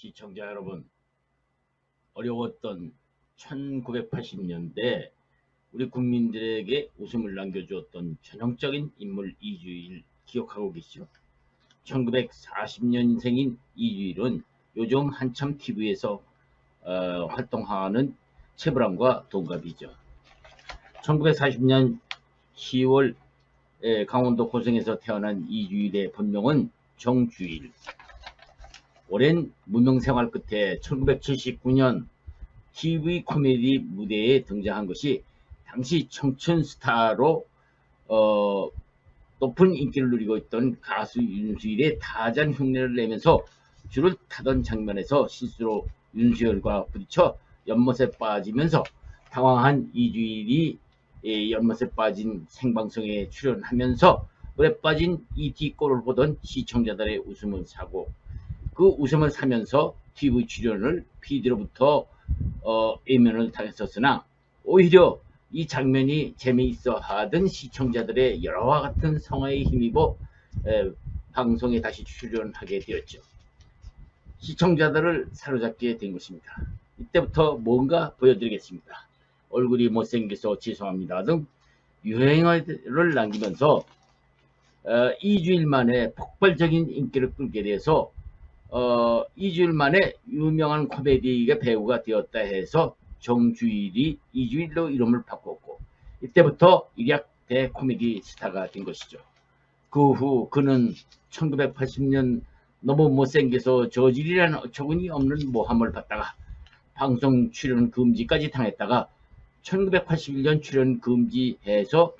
시청자 여러분, 어려웠던 1980년대 우리 국민들에게 웃음을 남겨주었던 전형적인 인물 이주일 기억하고 계시죠? 1940년생인 이주일은 요즘 한참 TV에서 활동하는 최불암과 동갑이죠. 1940년 10월 강원도 고성에서 태어난 이주일의 본명은 정주일. 오랜 무명생활 끝에 1979년 TV 코미디 무대에 등장한 것이 당시 청춘 스타로 높은 인기를 누리고 있던 가수 윤수일의 다잔 흉내를 내면서 줄을 타던 장면에서 실수로 윤수일과 부딪혀 연못에 빠지면서 당황한 이주일이 연못에 빠진 생방송에 출연하면서 물에 빠진 E.T. 꼴을 보던 시청자들의 웃음을 사고, 그 웃음을 사면서 TV 출연을 PD로부터 외면을 당했었으나, 오히려 이 장면이 재미있어 하던 시청자들의 여러와 같은 성화에 힘입어 방송에 다시 출연하게 되었죠. 시청자들을 사로잡게 된 것입니다. 이때부터 뭔가 보여드리겠습니다. 얼굴이 못생겨서 죄송합니다 등 유행어를 남기면서 2주일 만에 폭발적인 인기를 끌게 돼서 2주일 만에 유명한 코미디 배우가 되었다 해서 정주일이 이주일로 이름을 바꿨고, 이때부터 일약대 코미디 스타가 된 것이죠. 그 후 그는 1980년 너무 못생겨서 저질이라는 어처구니 없는 모함을 받다가 방송 출연 금지까지 당했다가 1981년 출연 금지해서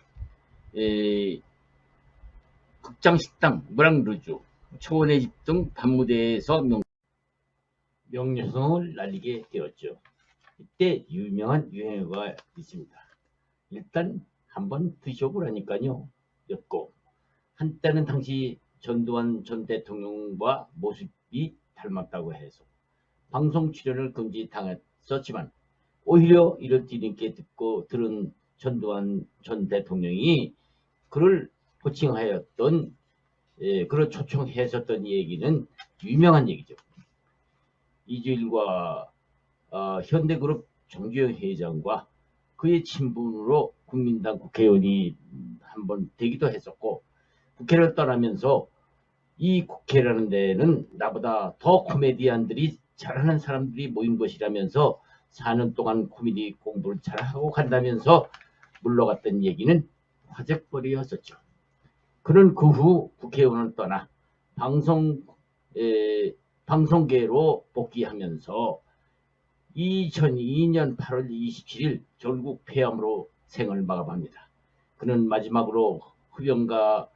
극장식당, 무랑루즈, 초원의 집 등 밤무대에서 명성을 날리게 되었죠. 이때 유명한 유행어가 있습니다. 일단 한번 드셔보라니까요 였고, 한때는 당시 전두환 전 대통령과 모습이 닮았다고 해서 방송 출연을 금지당했었지만, 오히려 이를 뒤늦게 듣고 들은 전두환 전 대통령이 그를 호칭하였던, 그를 초청했었던 얘기는 유명한 얘기죠. 이주일과 현대그룹 정주영 회장과 그의 친분으로 국민당 국회의원이 한번 되기도 했었고, 국회를 떠나면서 이 국회라는 데는 나보다 더 코미디언들이 잘하는 사람들이 모인 것이라면서 4년 동안 코미디 공부를 잘하고 간다면서 물러갔던 얘기는 화제거리였었죠. 그는 그 후 국회의원을 떠나 방송계로 복귀하면서 2002년 8월 27일 결국 폐암으로 생을 마감합니다. 그는 마지막으로 흡연가들은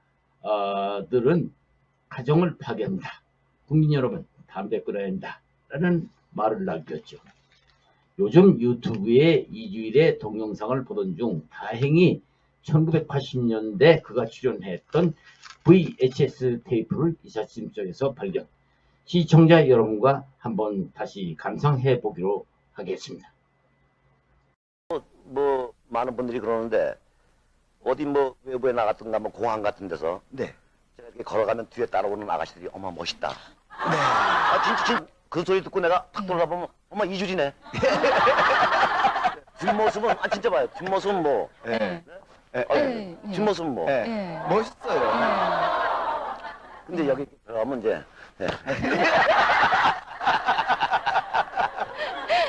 가정을 파괴합니다. 국민 여러분, 담배 끊어야 한다 라는 말을 남겼죠. 요즘 유튜브에 이주일의 동영상을 보던 중 다행히 1980년대 그가 출연했던 VHS 테이프를 이삿짐 속에서 발견. 시청자 여러분과 한번 다시 감상해 보기로 하겠습니다. 뭐 많은 분들이 그러는데, 어디 뭐 외부에 나갔던가 뭐 공항 같은 데서 네. 제가 이렇게 걸어가면 뒤에 따라오는 아가씨들이 어머 멋있다. 네. 진짜 그 소리 듣고 내가 탁 돌아보면 어머 이주리네. 뒷모습은 진짜 봐요. 뒷모습은 뭐. 네. 뒷모습은 뭐. 네. 멋있어요. 근데 여기 들어가면 이제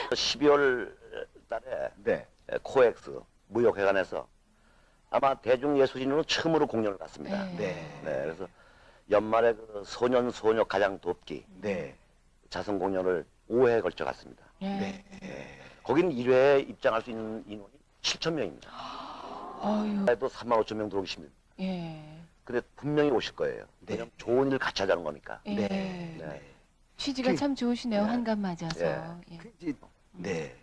12월 달에 네. 코엑스 무역회관에서 아마 대중예술인으로 처음으로 공연을 갔습니다. 네. 네, 그래서 연말에 그 소년 소녀 가장 돕기 네. 자선 공연을 5회에 걸쳐 갔습니다. 네. 거긴 1회에 입장할 수 있는 인원이 7,000명입니다. 아유, 그래도 35,000명 들어오기 힘듭니다. 예. 근데 분명히 오실 거예요. 네. 왜냐면 좋은 일을 같이 하자는 거니까. 예. 네. 취지가 그- 참 좋으시네요. 네. 한갑 맞아서. 예. 네.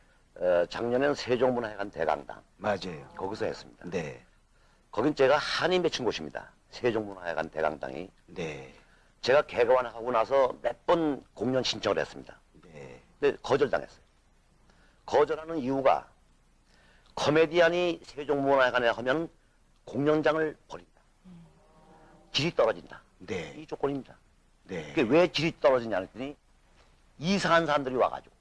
작년에는 세종문화회관 대강당 맞아요. 거기서 했습니다. 네. 거긴 제가 한이 맺힌 곳입니다. 세종문화회관 대강당이. 네. 제가 개관하고 나서 몇 번 공연 신청을 했습니다. 네. 근데 거절당했어요. 거절하는 이유가 코미디언이 세종문화회관에 하면 공연장을 버린다. 질이 떨어진다. 네. 이 조건입니다. 네. 그게 왜 질이 떨어지냐 했더니 이상한 사람들이 와가지고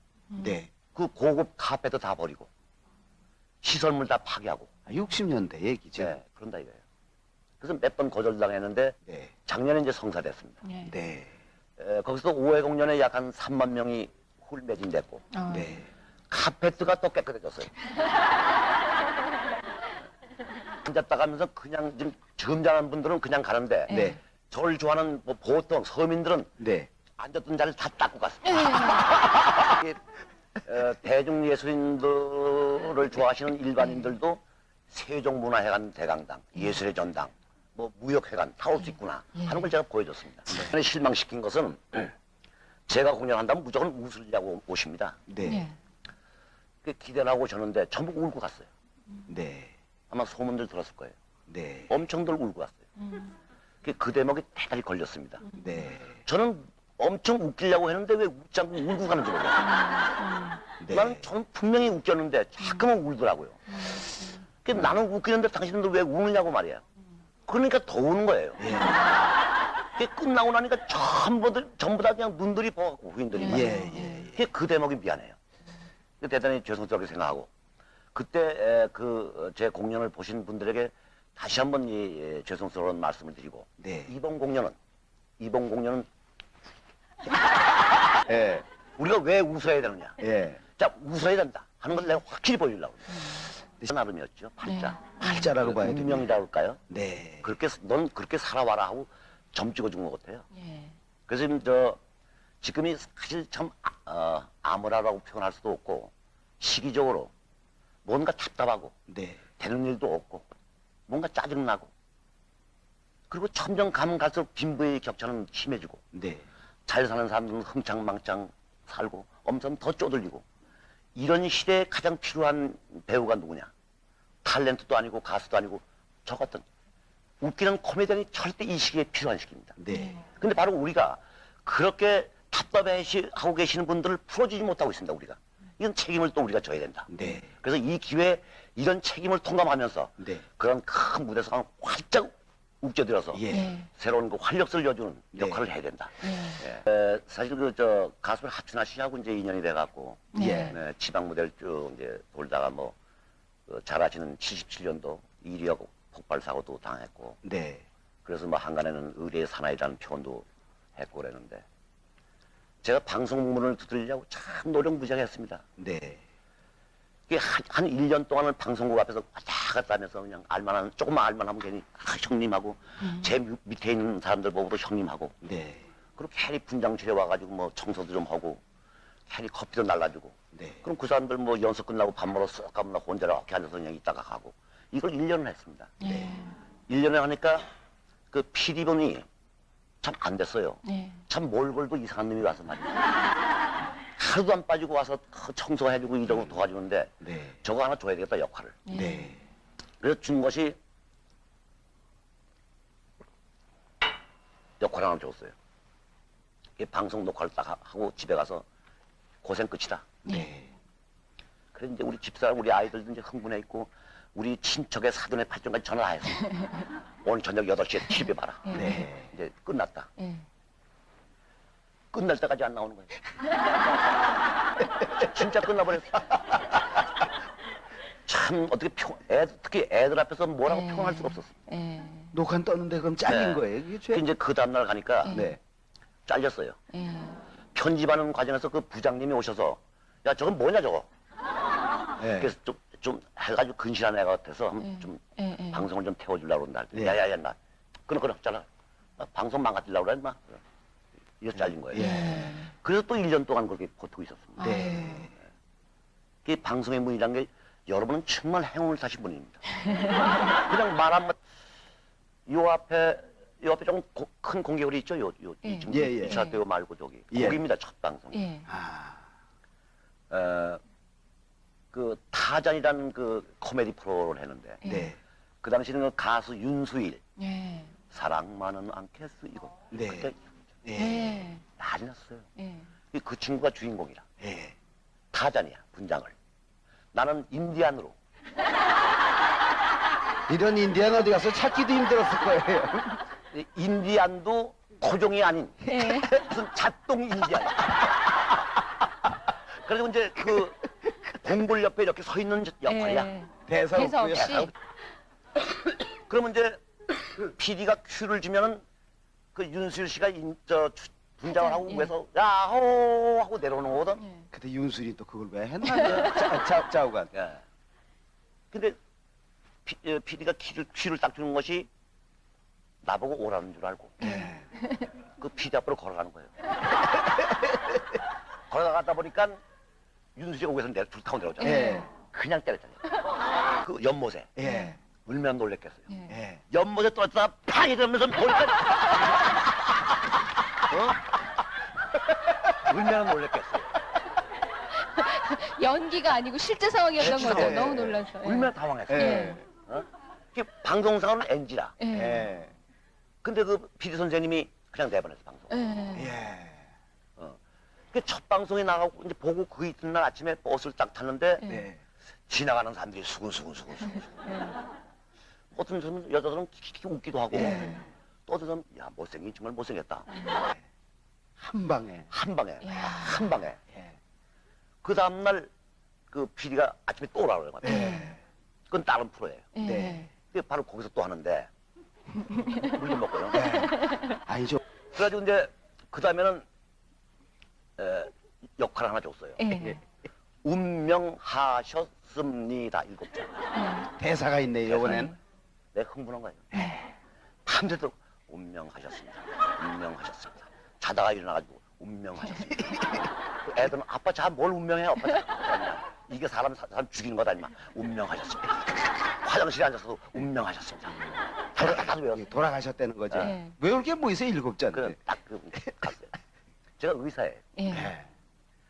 네. 그 고급 카페도 다 버리고 시설물 다 파괴하고 60년대 얘기죠. 네, 그런다 이거예요. 그래서 몇 번 거절당했는데 네. 작년에 이제 성사됐습니다. 네. 네. 거기서 5회 공연에 약 한 3만 명이 훌 매진됐고 어. 네. 카페트가 또 깨끗해졌어요. 앉았다 가면서 그냥 좀 점잖은 분들은 그냥 가는데 네. 저를 좋아하는 뭐 보통 서민들은 네. 앉았던 자리를 다 닦고 갔습니다. 이게, 대중 예술인들을 좋아하시는 일반인들도 세종문화회관 대강당, 예술의 전당, 뭐 무역회관 다 올 수 있구나 하는 걸 제가 보여줬습니다. 실망시킨 것은 제가 공연한다면 무조건 웃으려고 오십니다. 네. 네. 그 기대를 하고 오셨는데 전부 울고 갔어요. 네. 아마 소문들 들었을 거예요. 네. 엄청들 울고 갔어요. 그 대목이 대단히 걸렸습니다. 네. 저는 엄청 웃기려고 했는데 왜 웃지 않고 울고 가는지 몰랐어요. 네. 나는 전 분명히 웃겼는데 자꾸만 울더라고요. 그래서 나는 웃기는데 당신들 왜 우느냐고 말이야. 그러니까 더 우는 거예요. 예. 그게 끝나고 나니까 전부 다 그냥 눈들이 버갖고 후인들이. 예, 예, 예. 그 대목이 미안해요. 대단히 죄송스럽게 생각하고 그때 제 공연을 보신 분들에게 다시 한번 이 죄송스러운 말씀을 드리고 네. 이번 공연은 예, 우리가 왜 웃어야 되느냐. 예. 자, 웃어야 된다 하는 걸 내가 확실히 보여주려고. 나름이었죠. 팔자. 팔자라고 봐야 됩니다. 운명이라고 할까요? 네. 넌 그렇게 살아와라 하고 점 찍어준 것 같아요. 예. 그래서 지금이 사실 참 암울하다고 표현할 수도 없고 시기적으로 뭔가 답답하고 네. 되는 일도 없고 뭔가 짜증나고 그리고 점점 가면 갈수록 빈부의 격차는 심해지고 네. 잘 사는 사람들은 흥청망청 살고 엄청 더 쪼들리고 이런 시대에 가장 필요한 배우가 누구냐. 탤런트도 아니고 가수도 아니고 저 같은 웃기는 코미디언이 절대 이 시기에 필요한 시기입니다. 네. 근데 바로 우리가 그렇게 답답해하고 계시는 분들을 풀어주지 못하고 있습니다. 우리가 이건 책임을 또 우리가 져야 된다. 네. 그래서 이 기회에 이런 책임을 통감하면서 네. 그런 큰 무대에서 활짝 웃겨들어서 예. 예. 새로운 그 활력소를 여주는 네. 역할을 해야 된다. 예. 사실 가수 하춘아 씨하고 이제 인연이 돼갖고 네. 네, 지방 무대를 쭉 이제 돌다가 잘 아시는 77년도 1위하고 폭발 사고도 당했고 네. 그래서 한간에는 의뢰의 사나이라는 표현도 했고 그랬는데 제가 방송문을 두드리려고 참 노력무지하게 네. 이게 한 1년 동안은 방송국 앞에서 왔다 갔다 하면서 그냥 조금만 알만하면 괜히 형님하고 제 밑에 있는 사람들 보고도 형님하고 네. 그리고 괜히 분장실에 와가지고 청소도 좀 하고 괜히 커피도 날라주고 네. 그럼 그 사람들 연습 끝나고 밥 먹으러 쓱 가면 혼자 이렇게 앉아서 그냥 있다가 가고 이걸 1년을 했습니다. 예. 1년을 하니까 그 PD분이 참 안 됐어요. 예. 참 몰골도 이상한 놈이 와서 말이야. 하루도 안 빠지고 와서 청소해주고 이러고 도와주는데 네. 저거 하나 줘야 되겠다 역할을. 네. 그래서 준 것이 역할 하나 줬어요. 이 방송 녹화를 딱 하고 집에 가서 고생 끝이다. 네. 그래서 이제 우리 집사람 우리 아이들도 이제 흥분해 있고 우리 친척의 사돈의 팔촌까지 전화를 해서 오늘 저녁 8시에 TV에 봐라. 네. 이제 끝났다. 예. 끝날 때까지 안 나오는 거예요. 진짜 끝나버렸어. 참 어떻게 특히 애들 앞에서 뭐라고 예. 표현할 수가 없었어. 예. 녹화 떴는데 그럼 잘린 네. 거예요? 이게 이제 그 다음날 가니까 네. 잘렸어요. 예. 편집하는 과정에서 그 부장님이 오셔서 야 저건 뭐냐 저거. 네. 그래서 좀 해가지고 근실한 애가 같아서 좀 예. 예. 방송을 좀 태워주려고 그런다. 예. 야야야 나 끊어 잘라. 나 방송 망가뜨리려고 그래 인마. 이거 잘린 거예요. 예. 그래서 또 1년 동안 그렇게 버티고 있었습니다. 네. 이 방송의 문이란 게 여러분은 정말 행운을 사신 분입니다. 그냥 말 한번 요 앞에 조금 큰 공개홀이 있죠. 예. 지금 예, 예. 이 차대요 말고 저기 예. 거기입니다. 첫 방송. 예. 아. 그 타잔이라는 그 코미디 프로를 했는데 예. 네. 그 당시는 그 가수 윤수일 예. 사랑만은 않겠어 이거 네. 그때 예. 예. 난리 났어요. 예. 그 친구가 주인공이라 예. 타잔이야 분장을. 나는 인디안으로 이런 인디안 어디 가서 찾기도 힘들었을 거예요. 인디안도 토종이 아닌 예. 무슨 잣동 인디안. 그리고 이제 그 봉골 옆에 이렇게 서 있는 역할이야. 예. 대사 대사 없고요. 없이. 그러면 이제 PD가 큐를 주면은 그 윤수일 씨가 분장을 하고 예. 위에서 야호 하고 내려오는 거거든. 예. 그때 윤술이 또 그걸 왜 했나? 좌우간. 예. 근데 PD가 큐를 딱 주는 것이 나보고 오라는 줄 알고 예. 그 PD 앞으로 걸어가는 거예요. 걸어가다 보니까 윤수리가 위에서 줄 타고 내려오잖아요. 예. 그냥 때렸잖아요. 그 연못에 예. 울면 놀랬겠어요. 예. 예. 연못에 떨어졌다가 팡 이러면서 보니까 울면 놀랬겠어요. 연기가 아니고 실제 상황이었던 실제 거죠. 상황. 너무 놀라서. 예. 울면 당황했어요. 예. 어? 이게 방송상으로는 NG라. 예. 예. 근데 그 PD 선생님이 그냥 내보냈어 방송. 예. 예. 그 첫 방송에 나가고 이제 보고 그 이튿날 아침에 버스를 딱 탔는데 예. 네. 지나가는 사람들이 수근수근. 어떤 사람은 여자들은 키키 웃기도 하고 또 어떤 사람은 야 못생긴 정말 못생겼다. 한 방에. 한 방에 야. 한 방에. 예. 그 다음날 그 PD가 아침에 또 오라고 그래요. 예. 그건 다른 프로예요. 예. 네. 그게 바로 거기서 또 하는데 물 좀 먹고요. 아니죠. 그래가지고 이제 그 다음에는 역할 하나 줬어요. 예. 운명하셨습니다. 7자. 대사가 있네요, 이번엔. 내가 흥분한 거예요. 밤새도록 운명하셨습니다. 운명하셨습니다. 자다가 일어나가지고 운명하셨습니다. 그 애들은 아빠 자 뭘 운명해? 아빠 자. 이게 사람 죽이는 거다 임마. 운명하셨습니다. 화장실에 앉아서도 운명하셨습니다. 다들 외웠어요. 돌아가셨다는 거죠. 예. 왜 그렇게 모이세요, 7자인데? 그래 제가 의사예요. 예. 예.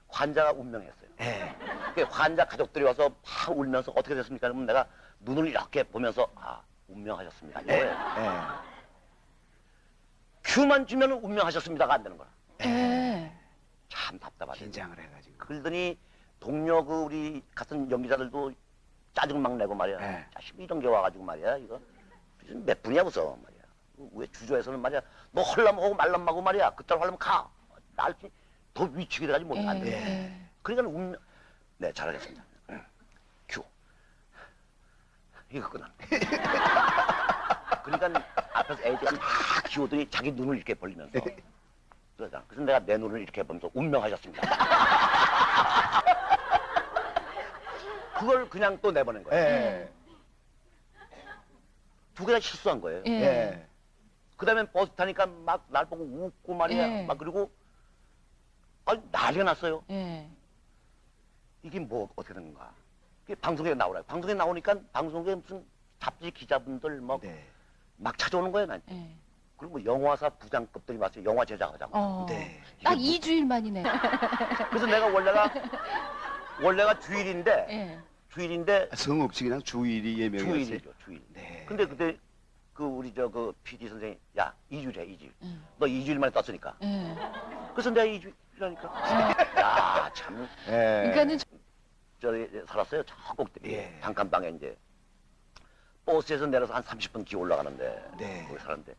환자가 운명했어요. 예. 그 환자 가족들이 와서 막 울면서 어떻게 됐습니까? 그러면 내가 눈을 이렇게 보면서 아 운명하셨습니다. 예. 이거예요. 예. 큐만 주면 운명하셨습니다가 안 되는 거야. 예. 참 답답하죠. 긴장을 해가지고. 그러더니 동료 그 우리 같은 연기자들도 짜증 막 내고 말이야. 예. 자식 이런 게 와가지고 말이야. 이거 무슨 몇 분이야 무서 말이야. 왜 주조에서는 말이야. 너 헐람 하고 말람 하고 말이야. 그따로 하려면 가. 날씨 더 위축이 돼가지고 못 안 돼. 예. 그러니까 운명. 네 잘하겠습니다. 큐. 이거 끝나. 그러니까 앞에서 애들이 막 기우더니 자기 눈을 이렇게 벌리면서 그러잖아. 그래서 내가 내 눈을 이렇게 보면서 운명하셨습니다. 그걸 그냥 또 내보낸 거예요. 예. 두 개 다 실수한 거예요. 예. 예. 그 다음에 버스 타니까 막 날 보고 웃고 말이야. 예. 막 그리고 난리가 났어요. 예. 이게 뭐 어떻게 된 건가. 이게 방송에 나오라. 방송에 나오니까 방송에 무슨 잡지 기자분들 막 찾아오는 거예요. 난. 예. 그리고 뭐 영화사 부장급들이 왔어요. 영화 제작하자고. 네. 딱 2주일 만이네. 그래서 내가 원래가 주일인데 예. 아, 성 없이 그냥 주일이 예명이었어요. 주일이죠. 주일. 네. 근데 그때 그 우리 그 PD 선생님 야 2주래 2주. 음. 너 2주일 만에 떴으니까. 예. 그래서 내가 2주일이라니까. 야 참. 예. 그러니까는 저기 살았어요. 저 꼭대기 예. 단칸방에 이제 버스에서 내려서 한 30분 기어 올라가는데 네. 거기 살았는데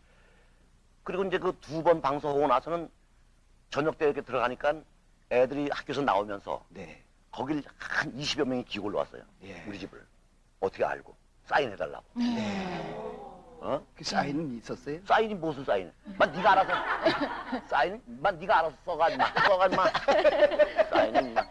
그리고 이제 그 2번 방송하고 나서는 저녁 때 이렇게 들어가니까 애들이 학교에서 나오면서 네. 거길 한 20여 명이 기어 올라왔어요. 예. 우리 집을 어떻게 알고 사인해달라고. 어? 그 사인은 있었어요? 사인이 무슨 사인? 만 네가 알아서 사인? 만 네가 알아서 써가 임마. 사인은 임마.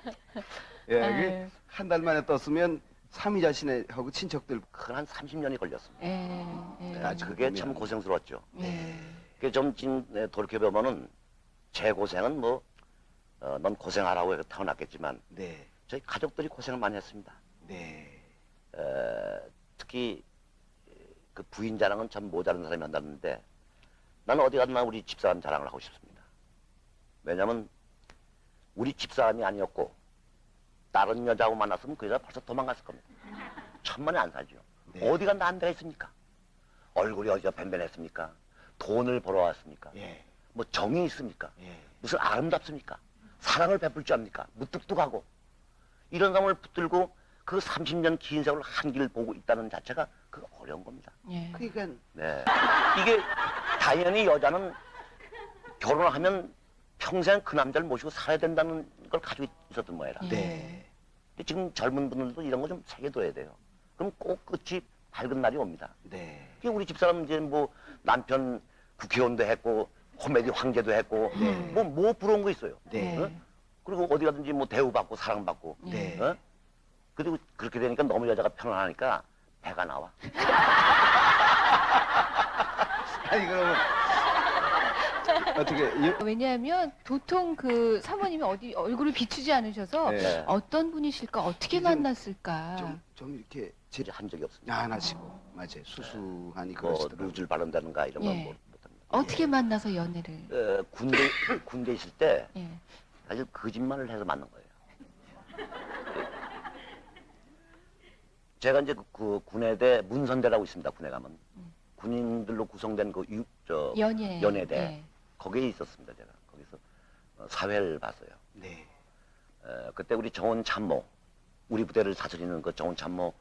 예. 아유. 한 달 만에 떴으면 삼이자 씨네하고 친척들 그한 30년이 걸렸습니다. 예. 예. 아, 그게 참 고생스러웠죠. 예. 그게 좀 돌이켜보면은 제 고생은 뭐, 넌 고생하라고 해서 태어났겠지만, 네. 저희 가족들이 고생을 많이 했습니다. 네. 특히 그 부인 자랑은 참 모자란 사람이 한다는데, 나는 어디 가나 우리 집사람 자랑을 하고 싶습니다. 왜냐면, 우리 집사람이 아니었고, 다른 여자하고 만났으면 그 여자 벌써 도망갔을 겁니다. 천만에 안 살죠. 네. 어디가 난데가 있습니까? 얼굴이 어디가 뱀뱀했습니까? 돈을 벌어왔습니까? 예. 뭐 정이 있습니까? 예. 무슨 아름답습니까? 사랑을 베풀 줄 압니까? 무뚝뚝하고 이런 사람을 붙들고 그 30년 긴 세월 한 길을 보고 있다는 자체가 그 어려운 겁니다. 예. 그러니까 네. 이게 당연히 여자는 결혼을 하면 평생 그 남자를 모시고 살아야 된다는 걸 가지고 있었던 모양이라. 예. 네. 근데 지금 젊은 분들도 이런 거 좀 새겨둬야 돼요. 그럼 꼭 끝이 밝은 날이 옵니다. 네. 그게 우리 집사람 이제 뭐 남편 국회의원도 했고 코미디 황제도 했고 뭐 부러운 거 있어요. 네. 어? 그리고 어디 가든지 뭐 대우받고 사랑받고. 네. 어? 그리고 그렇게 되니까 너무 여자가 편안하니까 배가 나와. 아니 그러면 어떻게 왜냐하면 도통 그 사모님이 어디 얼굴을 비추지 않으셔서 네. 어떤 분이실까 어떻게 좀- 만났을까. 좀 이렇게 이제 한 적이 없습니다. 안 하시고 맞아요. 수수하니 뭐 그러시더라고요. 루즈를 바른다든가 이런 건 예. 못합니다. 어떻게 만나서 연애를. 군대 있을 때 예. 사실 거짓말을 해서 만난 거예요. 제가 이제 그 군의대 문선대라고 있습니다. 군에 가면 군인들로 구성된 그 연예대. 예. 거기에 있었습니다. 제가 거기서 사회를 봤어요. 네. 그때 우리 정원 참모, 우리 부대를 다스리는 그 정원 참모의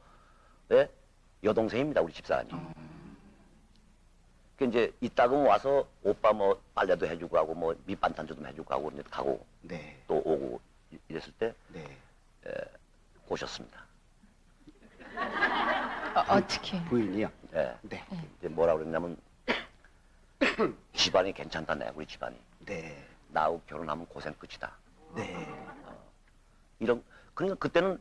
여동생입니다. 우리 집사람이. 그 이제 이따금 와서 오빠 뭐 빨래도 해주고 하고 뭐 밑반찬 좀 해주고 하고 이제 가고 네. 또 오고 이랬을 때 네. 오셨습니다. 어떻게. 부인이요. 예. 네. 이제 뭐라 그랬냐면 집안이 괜찮다네 우리 집안이. 네. 나하고 결혼하면 고생 끝이다. 네. 이런 그러니까 그때는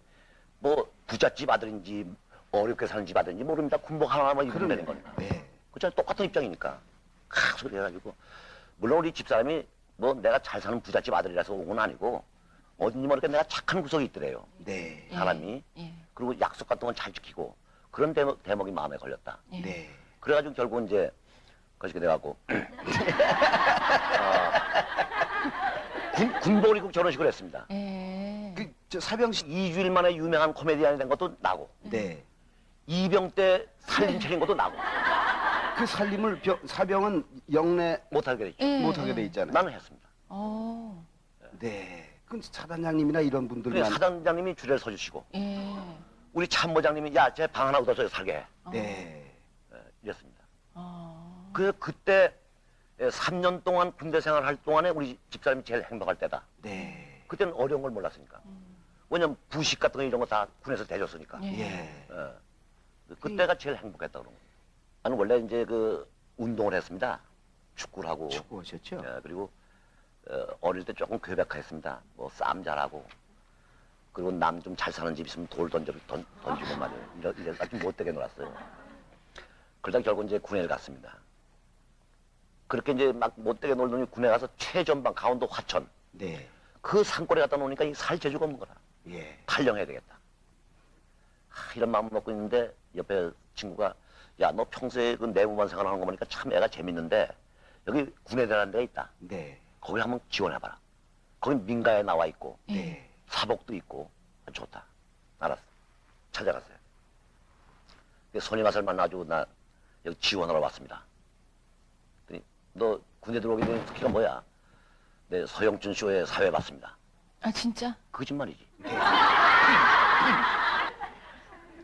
뭐 부잣집 아들인지 어렵게 사는 집 아들인지 모릅니다. 군복 하나만 입으면 되는 거니까. 네. 그렇잖아 똑같은 입장이니까. 소리 해가지고 물론 우리 집사람이 뭐 내가 잘 사는 부잣집 아들이라서 온 건 아니고 어딘지 모르게 내가 착한 구석이 있더래요. 네. 사람이. 예. 그리고 약속 같은 건 잘 지키고 그런 대목이 마음에 걸렸다. 예. 네. 그래가지고 결국 이제 거시게 돼갖고 군복을 입고 결혼식을 했습니다. 예. 그저 사병식 2주일 만에 유명한 코미디언이 된 것도 나고 네. 이병 때 살림 차린 것도 나고 그 살림을 사병은 영내 못하게 됐죠. 예. 못하게 돼 있잖아요. 나는 했습니다. 어. 네. 그 사단장님이나 이런 그래 분들만 사단장님이 줄을 서주시고 예. 우리 참모장님이 야 제 방 하나 얻어서 살게 해. 네. 이랬습니다. 어. 그때 3년 동안 군대 생활할 동안에 우리 집사람이 제일 행복할 때다. 네. 그때는 어려운 걸 몰랐으니까. 왜냐면 부식 같은 거 이런 거 다 군에서 대줬으니까. 예. 예. 그때가 제일 행복했다 그런 거예요. 나는 원래 이제 그 운동을 했습니다. 축구를 하고. 축구하셨죠? 그리고 어릴 때 조금 괴백했습니다. 뭐 싸움 잘하고. 그리고 남 좀 잘 사는 집 있으면 돌 던지고 말이에요. 이래서 아주 못되게 놀았어요. 그러다 결국 이제 군에를 갔습니다. 그렇게 이제 막 못되게 놀더니 군에 가서 최전방 강원도 화천 네. 그 산골에 갖다 놓으니까 이 살 재주가 없는 거라. 예. 탈령해야 되겠다. 이런 마음을 먹고 있는데 옆에 친구가 야 너 평소에 그 내무반 생활하는 거 보니까 참 애가 재밌는데 여기 군에대라는 데가 있다. 네. 거기 한번 지원해봐라. 거기 민가에 나와 있고 네. 사복도 있고 좋다. 알았어. 찾아갔어요. 손님아설 만나가지고 나 여기 지원하러 왔습니다. 그랬더니 너 군대 들어오기 전에 특기가 뭐야? 내 서영춘 쇼에 사회 봤습니다. 아 진짜? 거짓말이지.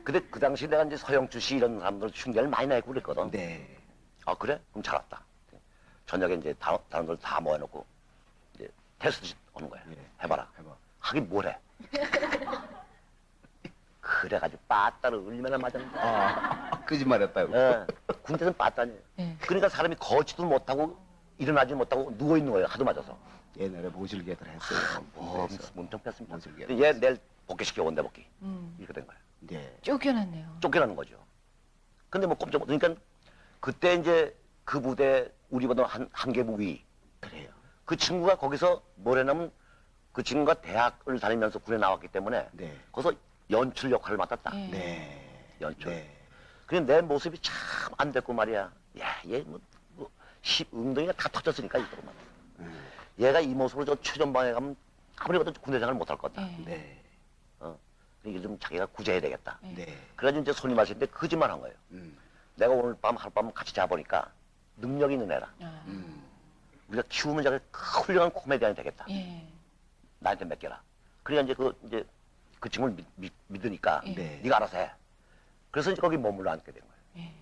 근데 그 당시 내가 이제 서영춘 씨 이런 사람들 흉내를 많이 내고 그랬거든. 네. 아 그래? 그럼 잘 왔다. 저녁에 이제 사람들 다 모여놓고 이제 테스트 하는 거야. 예. 해봐라. 해봐. 하긴 뭐래? 그래가지고 빠따를 얼마나 맞았는데. 거짓말했다고. 예, 군대는 빠따니. 예. 그러니까 사람이 걷지도 못하고 일어나지 못하고 누워 있는 거예요. 하도 맞아서. 옛날에 모질게들 했어요. 군대에서. 몸통 뺐습니다. 모질게. 근데 얘 내일 복귀시켜 원대 복귀. 음. 이렇게 된 거야. 네. 쫓겨났네요. 쫓겨나는 거죠. 근데 뭐 꼼짝 못. 그러니까 그때 이제 그 부대 우리보다 한 개부 위. 그래요. 그 친구가 거기서 뭐래냐면 그 친구가 대학을 다니면서 군에 나왔기 때문에 네. 거기서 연출 역할을 맡았다. 예. 네. 연출. 네. 그래 내 모습이 참 안 됐고 말이야. 야, 얘 엉덩이가 다 터졌으니까 이거만. 얘가 이 모습으로 저 최전방에 가면 아무리 봐도 군대 생활을 못할 것 같다. 예. 네. 이게 좀 자기가 구제해야 되겠다. 예. 네. 그래가지고 이제 손님 하실 때 거짓말 한 거예요. 내가 오늘 밤 하룻밤 같이 자보니까 능력 있는 애라. 아. 우리가 키우면 자기 훌륭한 코미디언이 되겠다. 예. 나한테 맡겨라. 그러니까 이제 그 친구를 믿으니까 예. 네. 네가 알아서 해. 그래서 이제 거기 머물러 앉게 된 거예요. 예.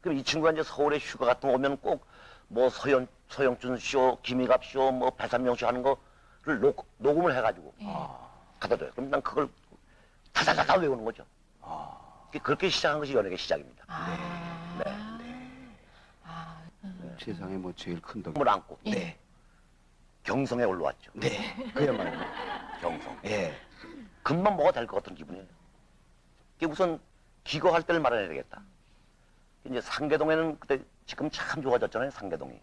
그럼 이 친구가 이제 서울에 휴가 같은 거 오면 꼭 뭐 서영춘 쇼, 김희갑 쇼, 뭐 배삼영 쇼 하는 거 녹음을 해가지고 예. 갖다 줘요. 그럼 난 그걸 다다다다 외우는 거죠. 그렇게 시작한 것이 연예계 시작입니다. 아. 네. 아. 세상에 뭐 제일 큰 덕. 꿈을 안고 예. 경성에 올라왔죠. 네. 그야말로. 경성. 예. 금방 뭐가 될 것 같은 기분이에요. 이게 우선 기거할 때를 마련해야 되겠다. 이제 상계동에는 그때 지금 참 좋아졌잖아요. 상계동이.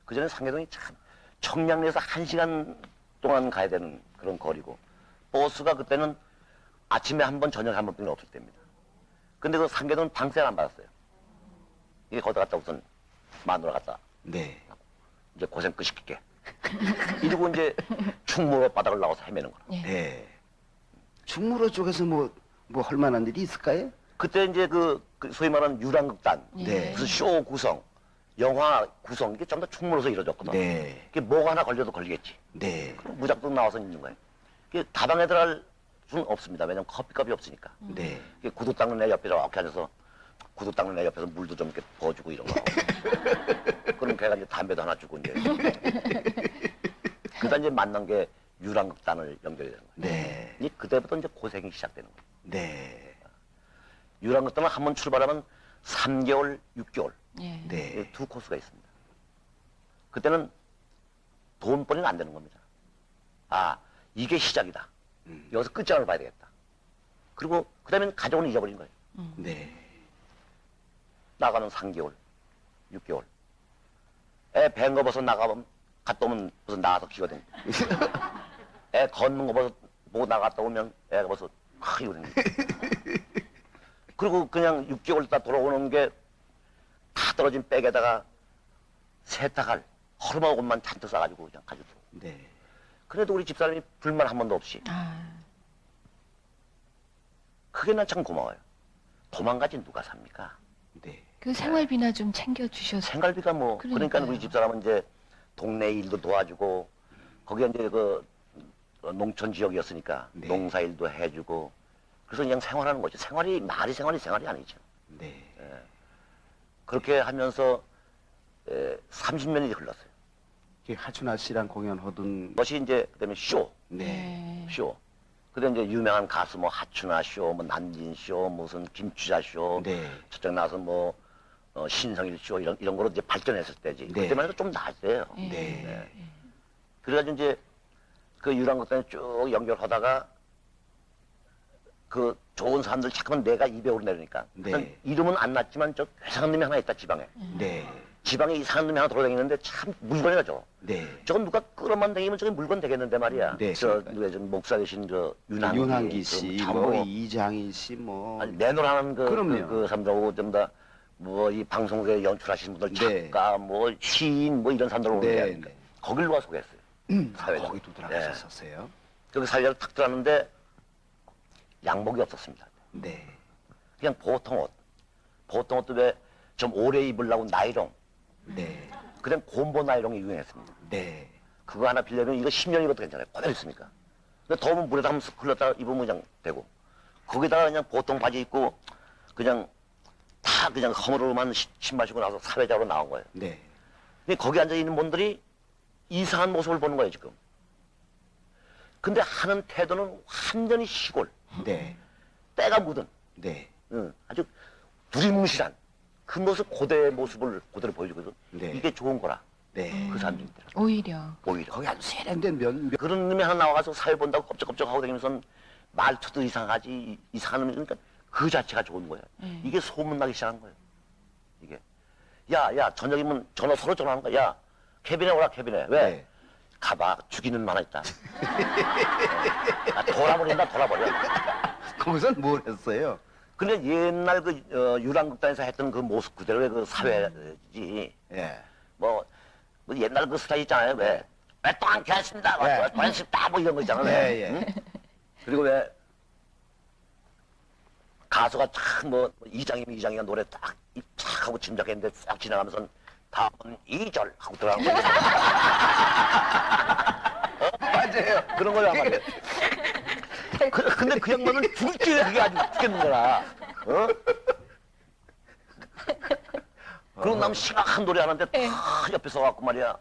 그전에 상계동이 참 청량리에서 1시간 동안 가야 되는 그런 거리고 버스가 그때는 아침에 한 번 저녁에 한 번뿐이 없을 때입니다. 근데 그 상계동은 방세를 안 받았어요. 이게 거기다 갔다 우선 마누라 갔다 네. 이제 고생 끝이게 이러고 이제 충무로 바닥을 나와서 헤매는 거라. 예. 예. 충무로 쪽에서 뭐 할 만한 일이 있을까요? 그때 이제 그 소위 말하는 유랑극단 네. 무슨 쇼 구성 영화 구성 이게 전부 다 충무로서 이루어졌거든. 네. 이게 뭐가 하나 걸려도 걸리겠지. 네. 무작정 나와서 있는 거예요. 이게 다방에 들어갈 수는 없습니다. 왜냐면 커피값이 없으니까. 네. 이게 구두 닦는 애 옆에 이렇게 앉아서 구두 닦는 애 옆에서 물도 좀 이렇게 부어주고 이런 거. 그럼 걔가 이제 담배도 하나 주고 이제. 그러다 이제 만난 게 유랑극단을 연결이 되는 거예요. 네. 이제 그때부터 이제 고생이 시작되는 거예요. 네. 유랑극단은 한번 출발하면 3개월, 6개월 예. 네. 두 코스가 있습니다. 그때는 돈벌이는 안 되는 겁니다. 아, 이게 시작이다. 여기서 끝장을 봐야 되겠다. 그리고 그 다음엔 가족은 잊어버린 거예요. 네. 나가면 3개월, 6개월. 애 뱅거 벗어 나가면 갔다 오면 벌써 나가서 기거든. 애 걷는 거 벗어 보고 나갔다 오면 애가 벌써 이러는 거예요. 그리고 그냥 6개월 있다 돌아오는 게 다 떨어진 백에다가 세탁할 허름한 옷만 잔뜩 싸가지고 그냥 가지고 들어오고. 네. 그래도 우리 집사람이 불만 한 번도 없이 아. 그게 난 참 고마워요. 도망가지 누가 삽니까? 네. 그 생활비나 좀 챙겨 주셔서. 생활비가 뭐 그러니까 그러니까요. 우리 집사람은 이제 동네 일도 도와주고 거기가 이제 그 농촌 지역이었으니까 네. 농사일도 해주고 그래서 그냥 생활하는 거죠. 생활이 말이 생활이 아니죠. 네. 그렇게 하면서 30년이 흘렀어요. 그 하춘아 씨랑 공연하던 그것이 이제 그다음에 쇼, 네. 쇼. 그다음 이제 유명한 가수 뭐 하춘아 쇼, 뭐 남진 쇼, 무슨 김추자 쇼, 네. 저쪽 나와서 뭐 신성일 쇼 이런 거로 이제 발전했을 때지. 네. 그때만 해도 좀 나았어요. 예. 네. 그래가지고 이제 그 유랑극단에 쭉 연결하다가 그 좋은 사람들 자꾸만 내가 입에 오르내리니까 네. 일단 이름은 안 났지만 저 이상한 놈이 하나 있다 지방에. 네. 지방에 이상한 놈이 하나 돌아다니는데 참 물건이야 저거. 네. 저건 누가 끌어만 다니면 저게 물건 되겠는데 말이야. 네, 저 그러니까요. 누가 좀 목사 되신 저 윤한기, 윤한기 씨, 뭐 뭐 이장희 씨, 뭐 아니, 내노라는 그럼요. 그 사람들하고 좀 다 뭐 이 방송국에 연출하시는 분들 네. 작가 뭐 시인 뭐 이런 사람들 오는데 네, 네. 거길 누가 소개했어요. 사회자. 거기도 들어가셨었어요. 거기 사회자를 탁 들어갔는데 양복이 없었습니다. 네. 그냥 보통 옷. 보통 옷도 왜 좀 오래 입으려고 나이롱. 네. 그냥 곰보 나이롱이 유행했습니다. 네. 그거 하나 빌려면 이거 10년이것도 괜찮아요. 그대로 있으니까. 근데 더우면 물에다 한번 쓱 흘렀다가 입으면 그냥 되고. 거기다가 그냥 보통 바지 입고 그냥 다 그냥 허물로만 신발 신고 나서 사회자로 나온 거예요. 네. 근데 거기 앉아 있는 분들이 이상한 모습을 보는 거예요, 지금. 근데 하는 태도는 완전히 시골. 네. 때가 묻은. 네. 아주 두리뭉실한 그 모습, 고대의 모습을 그대로 보여주거든. 네. 이게 좋은 거라. 네. 그 사람들이. 오히려. 오히려. 거기 아주 세련된 면 그런 놈이 하나 나와서 사회 본다고 껍적껍적 하고 다니면서 말투도 이상하지, 이상한 놈이, 그러니까 그 자체가 좋은 거예요. 이게 소문나기 시작한 거예요. 이게. 야, 저녁이면 서로 전화하는 거야. 야, 캐비넷 오라, 캐비넷. 왜? 네. 가봐, 죽이는 놈 하나 있다. 돌아버린다, 돌아버려. 거기서 뭘 했어요? 근데 옛날 그 유랑극단에서 했던 그 모습 그대로의 그 사회지. 예. 뭐 옛날 그 스타일 있잖아요. 왜 또 안 캐했습니다. 네. 또 했습니다. 뭐 이런 거 있잖아요. 예, 예. 응? 그리고 왜 가수가 참 이장이가 노래 딱 하고 짐작했는데 싹 지나가면서 다음은 2절 하고 들어가는 거예요. 맞아요. 그런 거야 말이야. 근데 그 양반은 죽기에 그게 아주 죽겠는 거라. 그리고 남 심각한 노래 하는데 다 옆에 서갖고 말이야.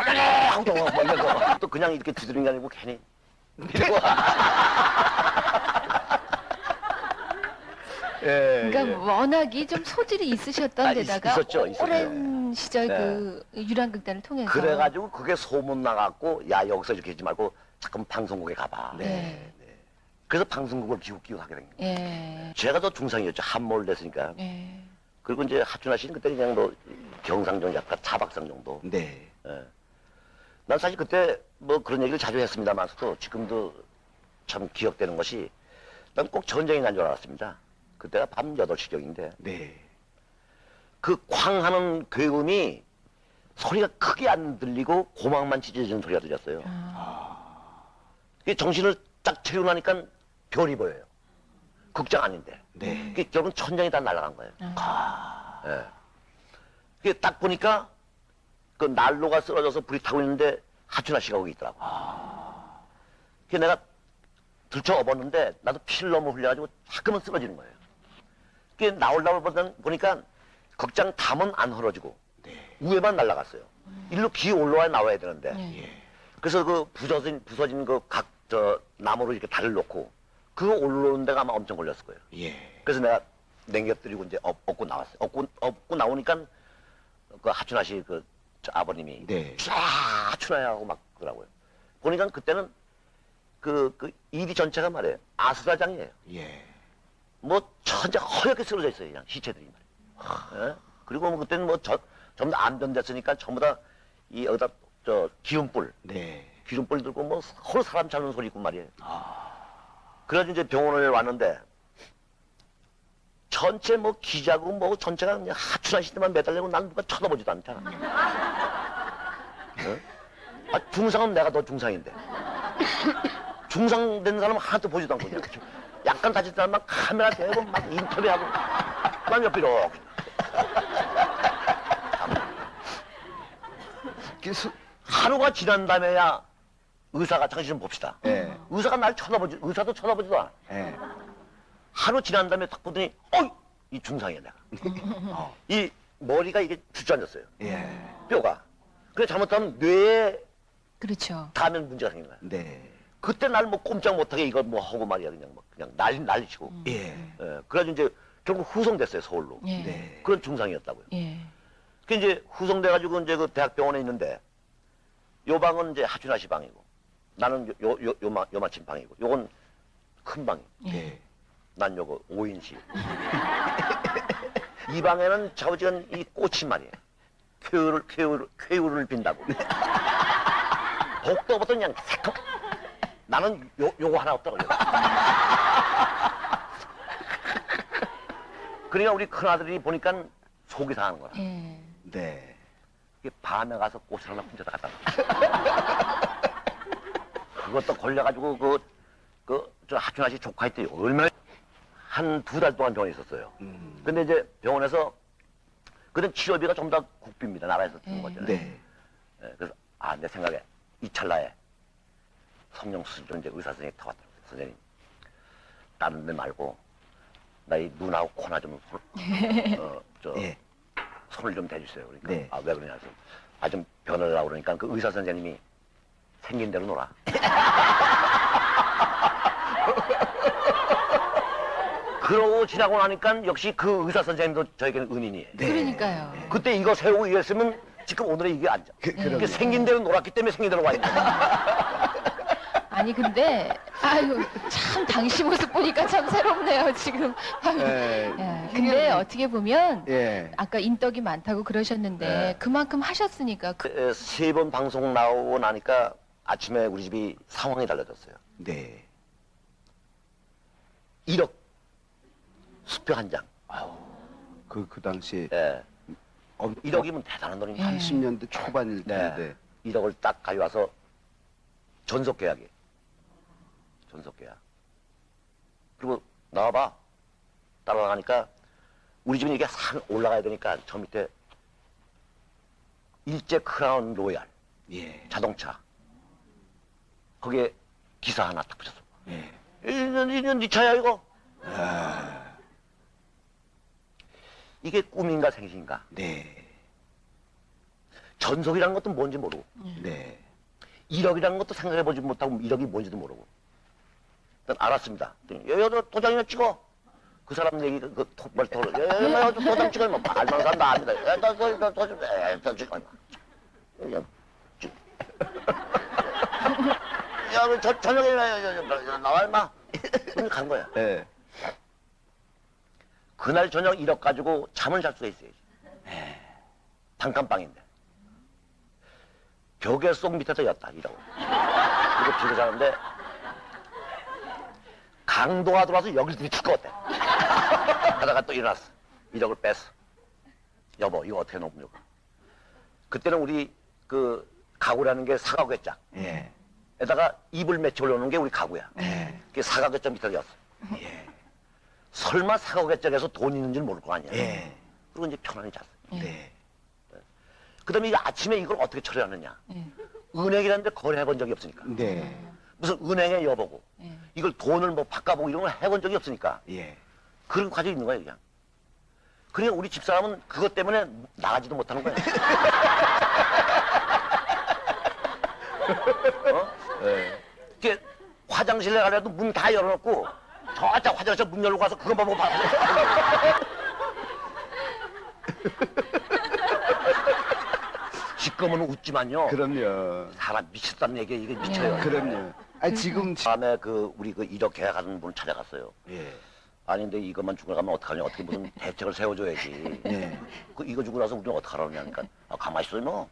아니 하고 뭐 이러고 또 그냥 이렇게 두드리는 게 아니고 괜히 이러고 예, 그러니까 워낙이 좀 소질이 있으셨던 아, 데다가 있었죠. 오랜 시절 네. 그 유랑극단을 통해서 그래가지고 그게 소문 나갖고 야 여기서 이렇게 하지 말고 잠깐 방송국에 가봐. 네. 그래서 방송국을 기웃기웃 하게 된 거예요. 예. 제가 더 중상이었죠. 한몰 됐으니까. 예. 그리고 이제 하춘아 씨는 그때 그냥 뭐 경상정 작가 차박상 정도. 네. 예. 난 사실 그때 뭐 그런 얘기를 자주 했습니다만서도 지금도 참 기억되는 것이 난 꼭 전쟁이 난 줄 알았습니다. 그때가 밤 8시경인데 네. 그 쾅 하는 괴음이 소리가 크게 안 들리고 고막만 찢어지는 소리가 들렸어요. 이게 정신을 딱 차리고 나니까 별이 보여요. 극장 아닌데. 네. 이게 결국은 천장이 다 날아간 거예요. 예. 이게 딱 보니까 그 난로가 쓰러져서 불이 타고 있는데 하춘아 씨가 거기 있더라고. 그래서 내가 들쳐 업었는데 나도 피를 너무 흘려가지고 자꾸만 쓰러지는 거예요. 그게 나오려고 보니까 극장 담은 안 헐어지고 위에만 날아갔어요. 일로 기 올라와 나와야 되는데. 네. 그래서 그 부서진 그 저 나무로 이렇게 다리를 놓고 그거 올라오는 데가 아마 엄청 걸렸을 거예요. 예. 그래서 내가 냉겨뜨리고 이제 업고 나왔어요. 업고 나오니까 그 하춘아 씨 그 아버님이 네. 하춘아야 하고 막 그러더라고요. 보니까 그때는 그 일이 전체가 말이에요. 아수라장이에요. 예. 뭐 천장 허옇게 쓰러져 있어요. 그냥 시체들이 말이에요. 예? 그리고 뭐 그때는 뭐 전부 다 안전됐으니까 전부 다 이 여기다 저 기름불 네. 기름불 들고 뭐 서로 사람 자는 소리 있고 말이에요. 그래가지고 이제 병원을 왔는데 전체 뭐 기자고 뭐 전체가 그냥 하춘아 씨한테만 매달리고 난 누가 쳐다보지도 않잖아. 어? 아, 중상은 내가 더 중상인데. 중상된 사람은 하나도 보지도 않고 그냥 약간 다친 사람만 카메라 대고 막 인터뷰하고 난 옆에 이렇게 그래서 하루가 지난 다음에야 의사가 당신 좀 봅시다. 예. 의사가 날 의사도 쳐다보지도 않아. 예. 하루 지난 다음에 딱 보더니 이 중상이야 내가. 이 머리가 이게 주저앉았어요. 예. 뼈가. 그래 잘못하면 뇌에 그렇죠. 닿으면 문제가 생긴 거야. 네. 그때 날 뭐 꼼짝 못하게 이거 뭐 하고 말이야 그냥 난리치고. 예. 예. 그래가지고 이제 결국 후송됐어요 서울로. 예. 네. 그런 중상이었다고요. 예. 그 이제 후송돼가지고 이제 그 대학병원에 있는데 요 방은 이제 하춘아 씨 방이고 나는 요마침 방이고 요건 큰 방이. 네. 난 요거 5인실. 이 방에는 자우지간 이 꽃이 말이에요. 쾌유를 빈다고. 복도부터 그냥 새콤. 나는 요거 하나 없다고요. 그러니까 우리 큰아들이 보니까 속이 상하는 거야. 예. 네. 이게 밤에 가서 꽃을 하나 혼자 다 갖다 놔. 그것도 걸려가지고 저 하춘아 씨 조카 있대 얼마나 한 2달 동안 병원에 있었어요. 근데 이제 병원에서 그때 치료비가 전부 다 국비입니다. 나라에서 주는 거잖아요. 네. 예, 그래서 내 생각에 이 찰나에 성령 수술을 이제 의사 선생님이 타왔더라고요. 선생님 다른 데 말고 나 이 눈하고 코나 좀 예. 손을 좀 대주세요. 그러니까 네. 왜 그러냐 해서 좀 변하려고 그러니까 그 의사 선생님이 생긴 대로 놀아. 그러고 지나고 나니까 역시 그 의사 선생님도 저에게는 은인이에요. 네. 그러니까요. 그때 이거 세우고 이랬으면 지금 오늘의 이게 앉아. 그럼요. 생긴 대로 놀았기 때문에 생긴 대로 와 있는 거야. 아니 근데 아유 참 당시 모습 보니까 참 새롭네요 지금. 아유. 예. 예, 근데 어떻게 보면 예. 아까 인덕이 많다고 그러셨는데 네. 그만큼 하셨으니까 3번 방송 나오고 나니까 아침에 우리 집이 상황이 달라졌어요. 네. 1억 수표 한 장. 그 당시에 예. 엄, 1억이면 대단한 돈입니다. 예. 30년대 초반일 텐데. 네. 1억을 딱 가져와서 전속 계약이. 전속 계약. 그리고 나와봐. 따라가니까 우리 집은 이게 산 올라가야 되니까 저 밑에 일제 크라운 로얄 예. 자동차. 거기에 기사 하나 딱 붙였어. 예. 이건 네 차야 이거? 이게 꿈인가 생신인가? 네. 전속이라는 것도 뭔지 모르고 네. 1억이라는 것도 생각해보지 못하고 1억이 뭔지도 모르고 일단 알았습니다. 여여 도장이나 찍어. 그 사람 얘기 그 말토를 여여 도장 찍어 뭐 말만 사람 다 압니다. 나 찍어. 야, 저녁에 나와 임마. 그럼 간 거야. 네. 그날 저녁 1억 가지고 잠을 잘 수가 있어야지. 단칸방인데. 벽에 쏙 밑에서 였다, 1억. 그리고 벽에 자는데 강도가 들어와서 여기를 미칠 것 같아. 하다가 또 일어났어. 1억을 뺐어. 여보, 이거 어떻게 놓습니까? 그때는 우리 그 가구라는 게 사각괴짝. 예. 에다가 이불 매치 올려놓는 게 우리 가구야. 예. 그게 사각괴짝 밑에 였어. 예. 설마 사각괴짝에서 돈 있는지는 모를 거 아니야. 예. 그리고 이제 편안히 잤어. 네. 그 다음에 아침에 이걸 어떻게 처리하느냐. 은행이라는 데 거래해 본 적이 없으니까. 네. 무슨 은행에 여보고 이걸 돈을 뭐 바꿔보고 이런 걸 해본 적이 없으니까 예. 그런 거 가지고 있는 거야 그냥. 그러니까 우리 집사람은 그것 때문에 나가지도 못하는 거야. 어? 이렇게 화장실에 가려도 문 다 열어놓고 저쪽 화장실 문 열고 가서 그것만 보고 봐. 지금은 웃지만요. 그럼요. 사람 미쳤다는 얘기에 이게 미쳐요. 그럼요. 아 지금 다음에 그 우리 그 1억 계약하는 분 찾아갔어요. 예. 아니 근데 이것만 주고 가면 어떡하냐. 어떻게 무슨 대책을 세워줘야지. 예. 그 이거 주고 나서 우리는 어떡하라고 하냐니까 아, 가만히 있어 뭐.